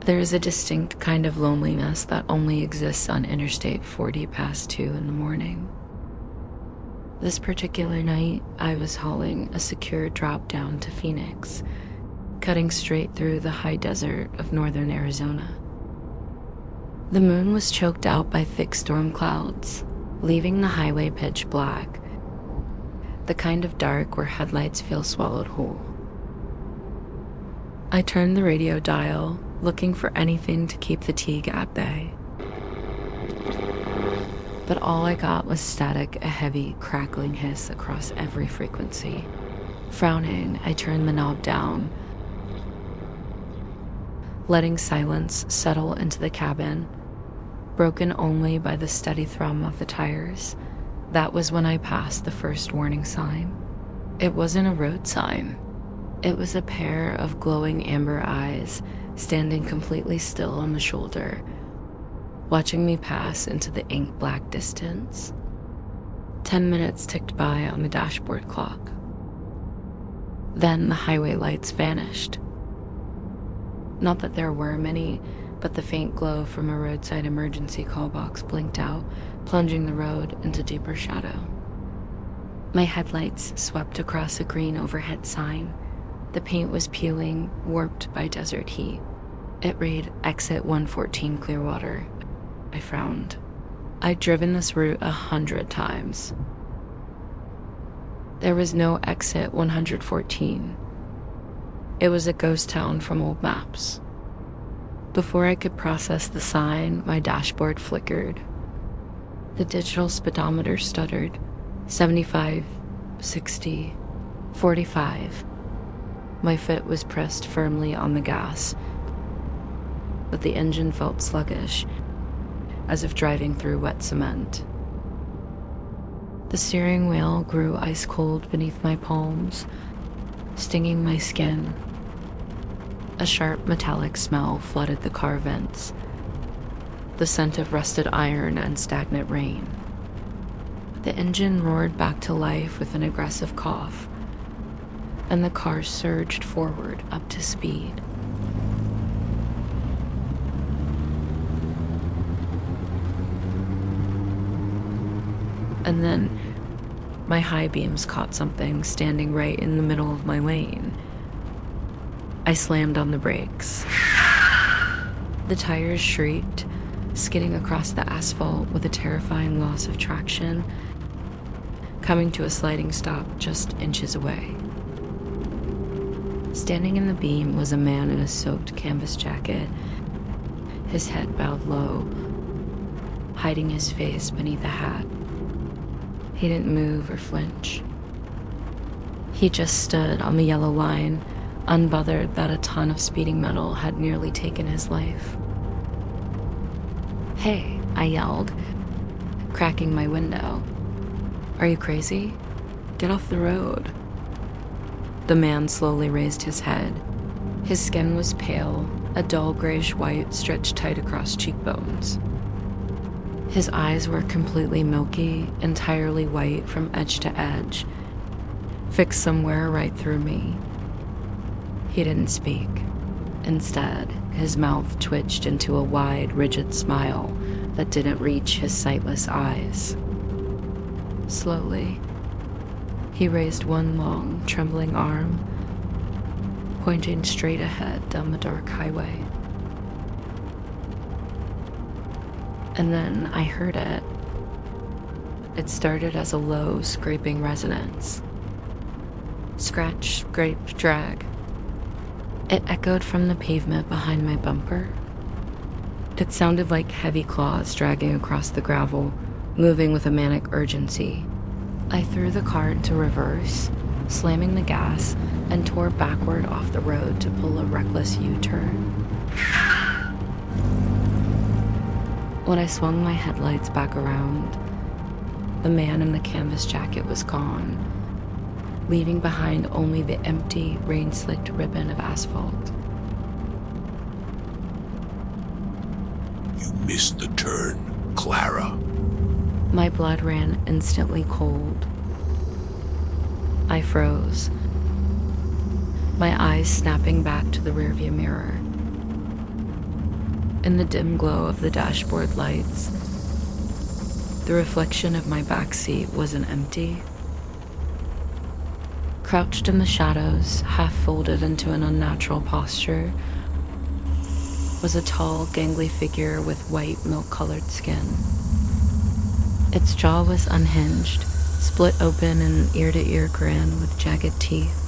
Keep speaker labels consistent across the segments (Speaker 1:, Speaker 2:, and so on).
Speaker 1: There is a distinct kind of loneliness that only exists on Interstate 40 past 2 in the morning. This particular night, I was hauling a secure drop down to Phoenix, cutting straight through the high desert of northern Arizona. The moon was choked out by thick storm clouds, leaving the highway pitch black, the kind of dark where headlights feel swallowed whole. I turned the radio dial, looking for anything to keep fatigue at bay. But all I got was static, a heavy, crackling hiss across every frequency. Frowning, I turned the knob down, letting silence settle into the cabin, broken only by the steady thrum of the tires. That was when I passed the first warning sign. It wasn't a road sign. It was a pair of glowing amber eyes standing completely still on the shoulder, watching me pass into the ink-black distance. 10 minutes ticked by on the dashboard clock. Then the highway lights vanished. Not that there were many, but the faint glow from a roadside emergency call box blinked out, plunging the road into deeper shadow. My headlights swept across a green overhead sign. The paint was peeling, warped by desert heat. It read, "Exit 114 Clearwater." I frowned. I'd driven this route 100 times. There was no exit 114. It was a ghost town from old maps. Before I could process the sign, my dashboard flickered. The digital speedometer stuttered. 75, 60, 45. My foot was pressed firmly on the gas, but the engine felt sluggish, as if driving through wet cement. The steering wheel grew ice cold beneath my palms, stinging my skin. A sharp metallic smell flooded the car vents, the scent of rusted iron and stagnant rain. The engine roared back to life with an aggressive cough, and the car surged forward up to speed. And then my high beams caught something standing right in the middle of my lane. I slammed on the brakes. The tires shrieked, skidding across the asphalt with a terrifying loss of traction, coming to a sliding stop just inches away. Standing in the beam was a man in a soaked canvas jacket, his head bowed low, hiding his face beneath a hat. He didn't move or flinch. He just stood on the yellow line, unbothered that a ton of speeding metal had nearly taken his life. "Hey," I yelled, cracking my window. "Are you crazy? Get off the road." The man slowly raised his head. His skin was pale, a dull grayish-white stretched tight across cheekbones. His eyes were completely milky, entirely white from edge to edge, fixed somewhere right through me. He didn't speak. Instead, his mouth twitched into a wide, rigid smile that didn't reach his sightless eyes. Slowly, he raised one long, trembling arm, pointing straight ahead down the dark highway. And then I heard it. It started as a low, scraping resonance. Scratch, scrape, drag. It echoed from the pavement behind my bumper. It sounded like heavy claws dragging across the gravel, moving with a manic urgency. I threw the car into reverse, slamming the gas, and tore backward off the road to pull a reckless U-turn. When I swung my headlights back around, the man in the canvas jacket was gone, leaving behind only the empty, rain-slicked ribbon of asphalt.
Speaker 2: You missed the turn, Clara.
Speaker 1: My blood ran instantly cold. I froze, my eyes snapping back to the rearview mirror. In the dim glow of the dashboard lights, the reflection of my back seat wasn't empty. Crouched in the shadows, half folded into an unnatural posture, was a tall, gangly figure with white, milk-colored skin. Its jaw was unhinged, split open in an ear-to-ear grin with jagged teeth.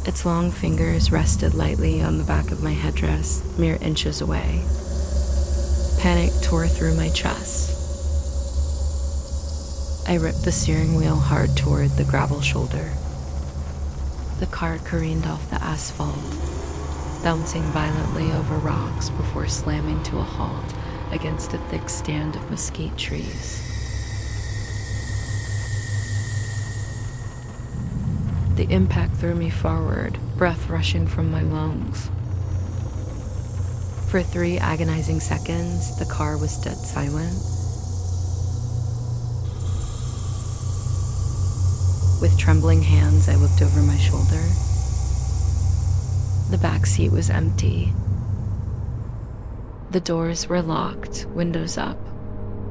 Speaker 1: Its long fingers rested lightly on the back of my headdress, mere inches away. Panic tore through my chest. I ripped the steering wheel hard toward the gravel shoulder. The car careened off the asphalt, bouncing violently over rocks before slamming to a halt against a thick stand of mesquite trees. The impact threw me forward, breath rushing from my lungs. For 3 agonizing seconds, the car was dead silent. With trembling hands, I looked over my shoulder. The back seat was empty. The doors were locked, windows up.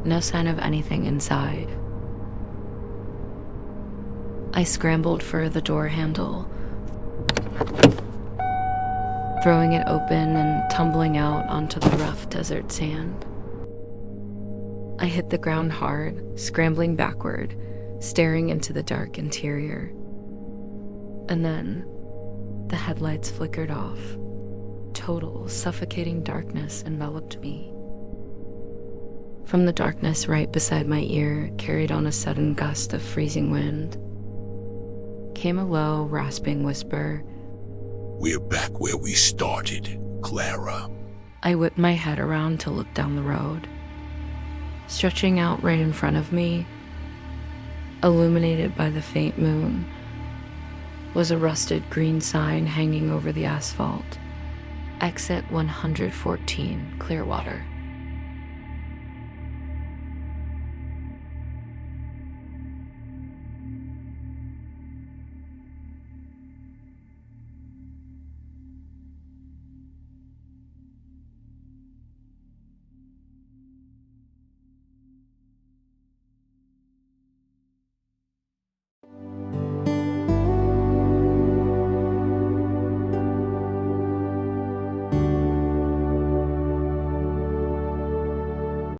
Speaker 1: No sign of anything inside. I scrambled for the door handle, throwing it open and tumbling out onto the rough desert sand. I hit the ground hard, scrambling backward, staring into the dark interior. And then, the headlights flickered off. Total, suffocating darkness enveloped me. From the darkness right beside my ear, carried on a sudden gust of freezing wind, came a low, rasping whisper.
Speaker 2: We're back where we started, Clara.
Speaker 1: I whipped my head around to look down the road. Stretching out right in front of me, illuminated by the faint moon, was a rusted green sign hanging over the asphalt. Exit 114, Clearwater.